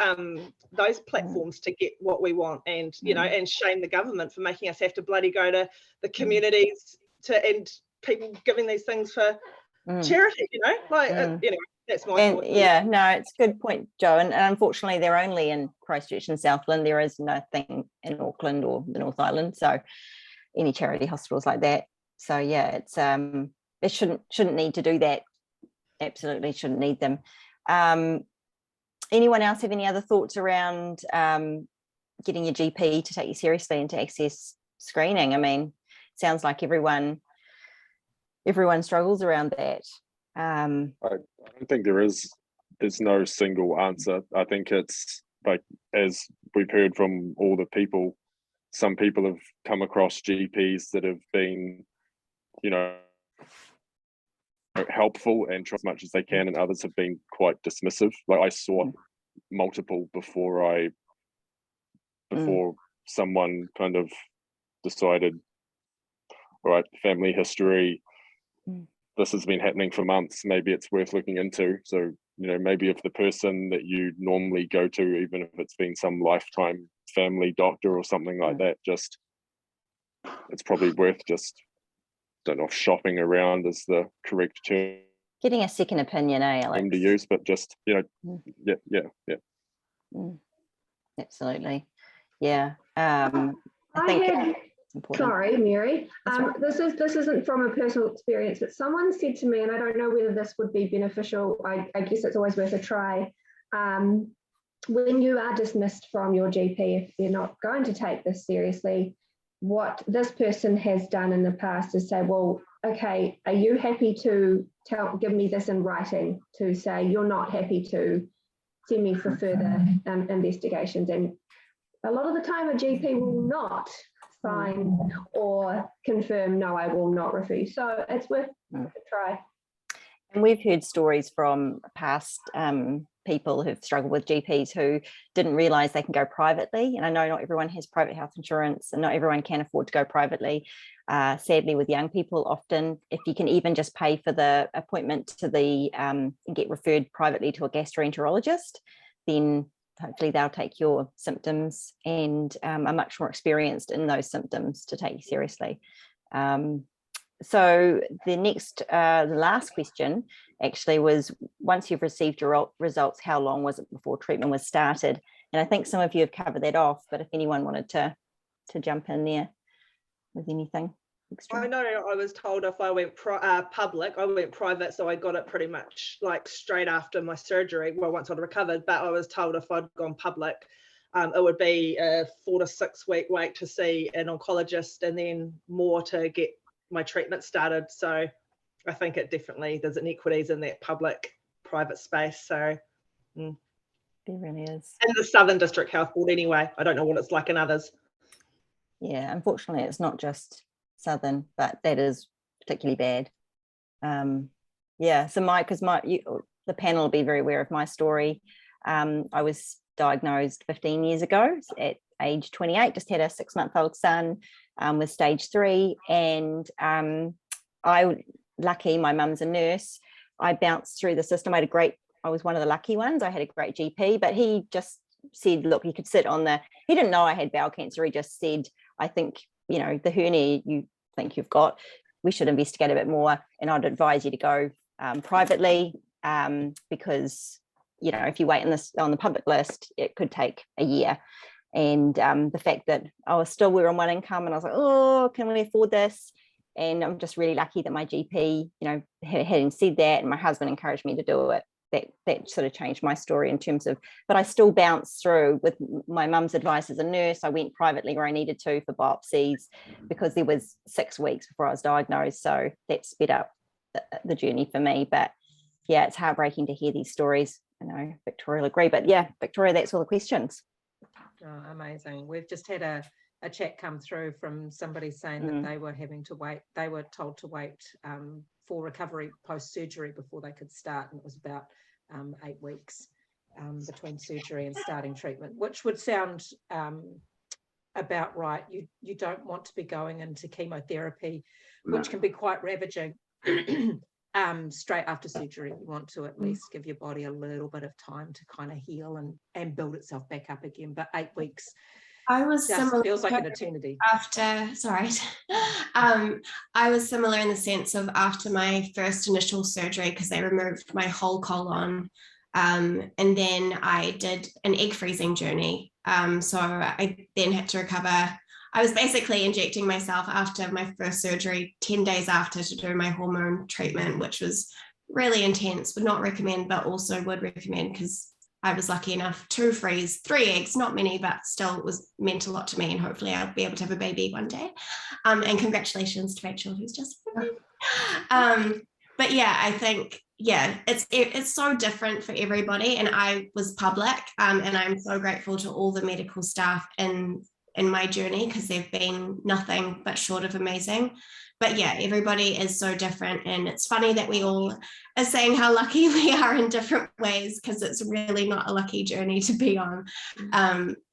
platforms to get what we want, and and shame the government for making us have to bloody go to the communities and people giving these things for charity. That's my thought. No, it's a good point, Joe. And unfortunately, they're only in Christchurch and Southland. There is nothing in Auckland or the North Island. So any charity hospitals like that. So it's it shouldn't need to do that. Absolutely shouldn't need them. Anyone else have any other thoughts around getting your GP to take you seriously and to access screening? I mean, sounds like everyone struggles around that. I don't think there's no single answer. I think it's like, as we've heard from all the people, some people have come across GPs that have been, helpful and try as much as they can, and others have been quite dismissive. Like I saw multiple before someone kind of decided, all right, family history, this has been happening for months, maybe it's worth looking into. So, maybe if the person that you normally go to, even if it's been some lifetime family doctor or something like that, just it's probably worth just, don't know if shopping around is the correct term, getting a second opinion, Alex? To use, but just Absolutely. I think sorry, Mary. This isn't from a personal experience, but someone said to me, and I don't know whether this would be beneficial, I guess it's always worth a try. When you are dismissed from your GP, if they're not going to take this seriously, what this person has done in the past is say, well, okay, are you happy to give me this in writing to say you're not happy to send me for further investigations? And a lot of the time a GP will not sign or confirm, no, I will not refer you. So it's worth a try. And we've heard stories from past people who've struggled with GPs who didn't realise they can go privately. And I know not everyone has private health insurance and not everyone can afford to go privately. Sadly, with young people, often if you can even just pay for the appointment to the and get referred privately to a gastroenterologist, then hopefully they'll take your symptoms and are much more experienced in those symptoms to take you seriously. So the last question actually was, once you've received your results, how long was it before treatment was started? And I think some of you have covered that off, but if anyone wanted to jump in there with anything extra. I know I was told if I went public, I went private, so I got it pretty much like straight after my surgery, well, once I'd recovered, but I was told if I'd gone public, it would be a 4 to 6 week wait to see an oncologist and then more to get my treatment started. So I think it definitely, there's inequities in that public private space. So there really is. in the Southern District Health Board anyway, I don't know what it's like in others. Yeah, unfortunately it's not just Southern, but that is particularly bad. Yeah, so the panel will be very aware of my story. I was diagnosed 15 years ago at age 28, just had a 6-month-old son with stage 3, and lucky, my mum's a nurse. I bounced through the system. I was one of the lucky ones. I had a great GP, but he just said, look, you could sit on he didn't know I had bowel cancer. He just said, I think, the hernia you think you've got, we should investigate a bit more, and I'd advise you to go privately, because if you wait on the public list, it could take a year. And the fact that we were on one income, and I was like, oh, can we afford this? And I'm just really lucky that my GP, hadn't said that, and my husband encouraged me to do it. That sort of changed my story in terms of, but I still bounced through with my mum's advice as a nurse. I went privately where I needed to for biopsies, because there was 6 weeks before I was diagnosed. So that sped up the journey for me. But yeah, it's heartbreaking to hear these stories. I know Victoria will agree, but yeah, Victoria, that's all the questions. Oh, amazing. We've just had a chat come through from somebody saying that they were having to wait. They were told to wait for recovery post-surgery before they could start, and it was about 8 weeks between surgery and starting treatment, which would sound about right. You don't want to be going into chemotherapy, which can be quite ravaging, straight after surgery. You want to at least give your body a little bit of time to kind of heal and build itself back up again. But 8 weeks I was similar, feels like an eternity. I was similar in the sense of after my first initial surgery, because they removed my whole colon, and then I did an egg freezing journey. So I then had to recover. I was basically injecting myself after my first surgery 10 days after to do my hormone treatment, which was really intense. Would not recommend, but also would recommend, because I was lucky enough to freeze 3 eggs, not many, but still it meant a lot to me, and hopefully I'll be able to have a baby one day. And congratulations to Rachel, who's just but yeah, I think, yeah, it's so different for everybody. And I was public, and I'm so grateful to all the medical staff in my journey, because they've been nothing but short of amazing. But yeah, everybody is so different, and it's funny that we all are saying how lucky we are in different ways, because it's really not a lucky journey to be on.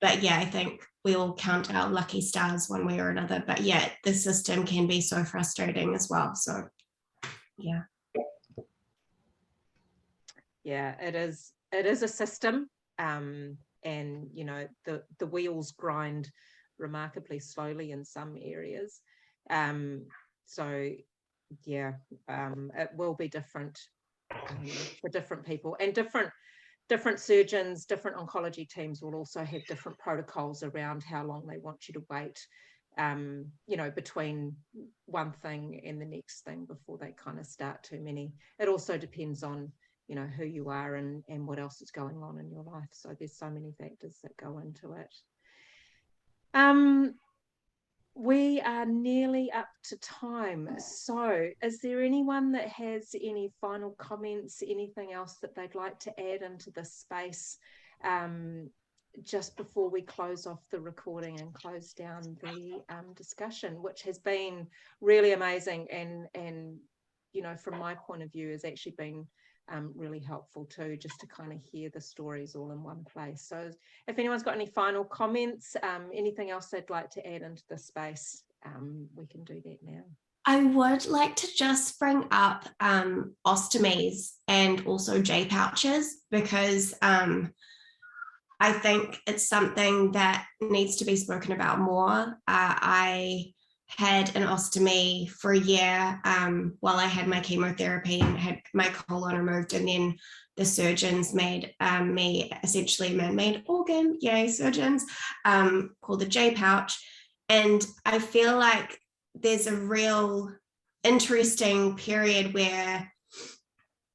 But yeah, I think we all count our lucky stars one way or another. But yeah, the system can be so frustrating as well. So yeah. Yeah, it is a system, and the wheels grind remarkably slowly in some areas. So yeah, it will be different for different people, and different surgeons, different oncology teams will also have different protocols around how long they want you to wait, between one thing and the next thing before they kind of start too many. It also depends on who you are and what else is going on in your life. So there's so many factors that go into it. We are nearly up to time. So is there anyone that has any final comments, anything else that they'd like to add into this space just before we close off the recording and close down the discussion, which has been really amazing and you know, from my point of view, has actually been really helpful too, just to kind of hear the stories all in one place. So if anyone's got any final comments, anything else they'd like to add into the space, we can do that now. I would like to just bring up ostomies and also J pouches, because I think it's something that needs to be spoken about more. I had an ostomy for a year while I had my chemotherapy and had my colon removed, and then the surgeons made me essentially a man-made organ, yay surgeons, called the J pouch. And I feel like there's a real interesting period where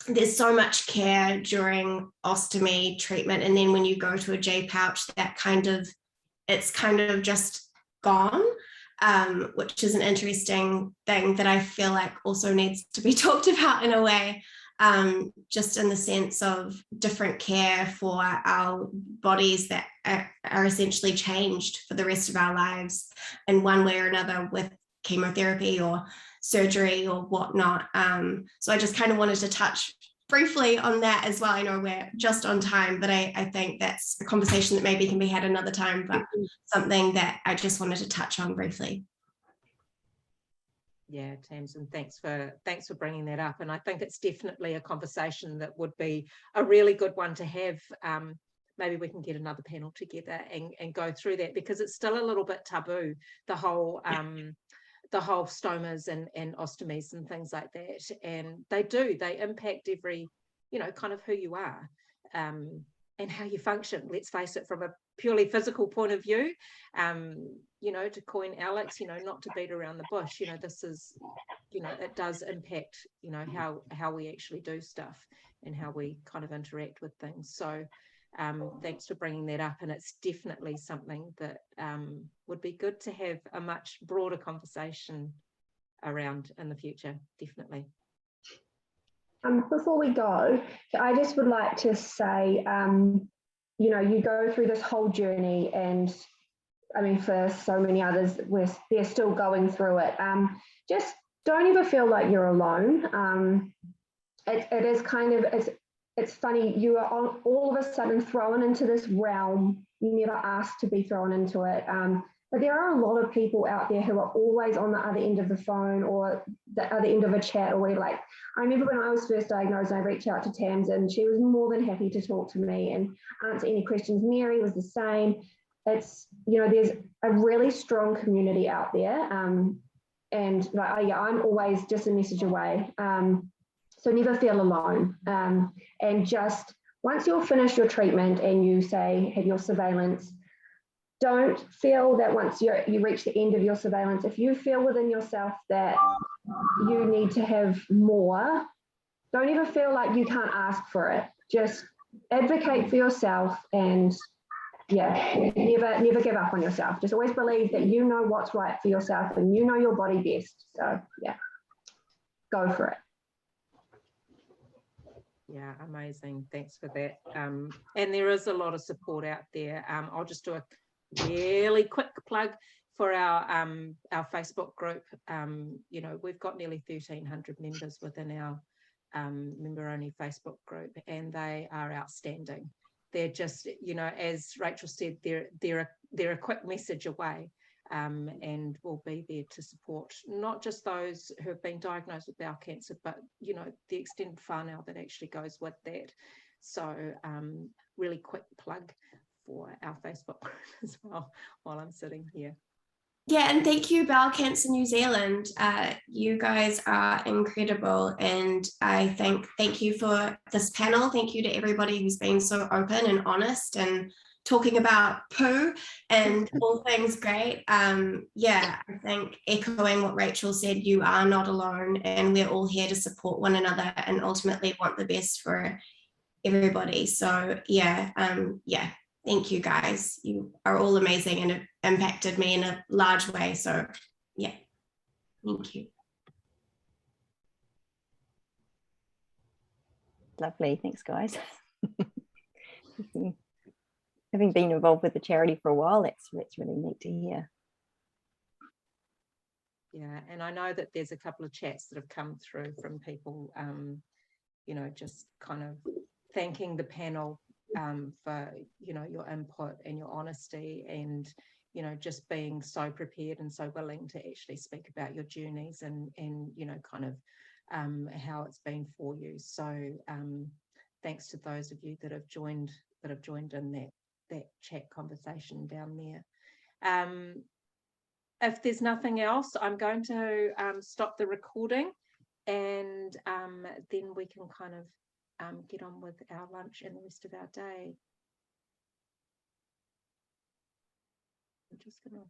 there's so much care during ostomy treatment, and then when you go to a J pouch, it's kind of just gone, which is an interesting thing that I feel like also needs to be talked about in a way, just in the sense of different care for our bodies that are essentially changed for the rest of our lives in one way or another with chemotherapy or surgery or whatnot. So I just kind of wanted to touch briefly on that as well. I know we're just on time, but I think that's a conversation that maybe can be had another time, but something that I just wanted to touch on briefly. Yeah, Tamsin, thanks for bringing that up. And I think it's definitely a conversation that would be a really good one to have. Maybe we can get another panel together and go through that, because it's still a little bit taboo, the whole stomas and ostomies and things like that. And they impact every, you know, kind of who you are and how you function. Let's face it, from a purely physical point of view, you know, to coin Alex, you know, not to beat around the bush, you know, this is, you know, it does impact, you know, how we actually do stuff and how we kind of interact with things. So thanks for bringing that up, and it's definitely something that would be good to have a much broader conversation around in the future, definitely. Before we go, I just would like to say, you know, you go through this whole journey, and I mean, for so many others, they're still going through it. Just don't ever feel like you're alone. It is kind of, it's funny, you are all of a sudden thrown into this realm. You never asked to be thrown into it. But there are a lot of people out there who are always on the other end of the phone or the other end of a chat, or whatever. Like, I remember when I was first diagnosed, and I reached out to Tams, and she was more than happy to talk to me and answer any questions. Mary was the same. It's, you know, there's a really strong community out there. And like, yeah, I'm always just a message away. So never feel alone. And just once you'll finish your treatment and you say, have your surveillance, don't feel that once you reach the end of your surveillance, if you feel within yourself that you need to have more, don't ever feel like you can't ask for it. Just advocate for yourself, and yeah, never give up on yourself. Just always believe that you know what's right for yourself and you know your body best. So yeah, go for it. Yeah, amazing. Thanks for that. And there is a lot of support out there. I'll just do a really quick plug for our Facebook group. You know, we've got nearly 1,300 members within our member-only Facebook group, and they are outstanding. They're just, you know, as Rachel said, they're a quick message away, and will be there to support not just those who have been diagnosed with bowel cancer, but, you know, the extended whānau that actually goes with that. So really quick plug for our Facebook group as well while I'm sitting here. Yeah, and thank you, Bowel Cancer New Zealand. You guys are incredible, and I thank you for this panel. Thank you to everybody who's been so open and honest and talking about poo and all things great. Yeah, I think echoing what Rachel said, you are not alone, and we're all here to support one another and ultimately want the best for everybody. So yeah, yeah, thank you guys. You are all amazing and have impacted me in a large way. So yeah, thank you. Lovely, thanks guys. Having been involved with the charity for a while, that's really neat to hear. Yeah, and I know that there's a couple of chats that have come through from people, you know, just kind of thanking the panel for, you know, your input and your honesty, and, you know, just being so prepared and so willing to actually speak about your journeys and you know, kind of how it's been for you. So thanks to those of you that have joined in that chat conversation down there. If there's nothing else, I'm going to stop the recording, and then we can kind of get on with our lunch and the rest of our day. I'm just gonna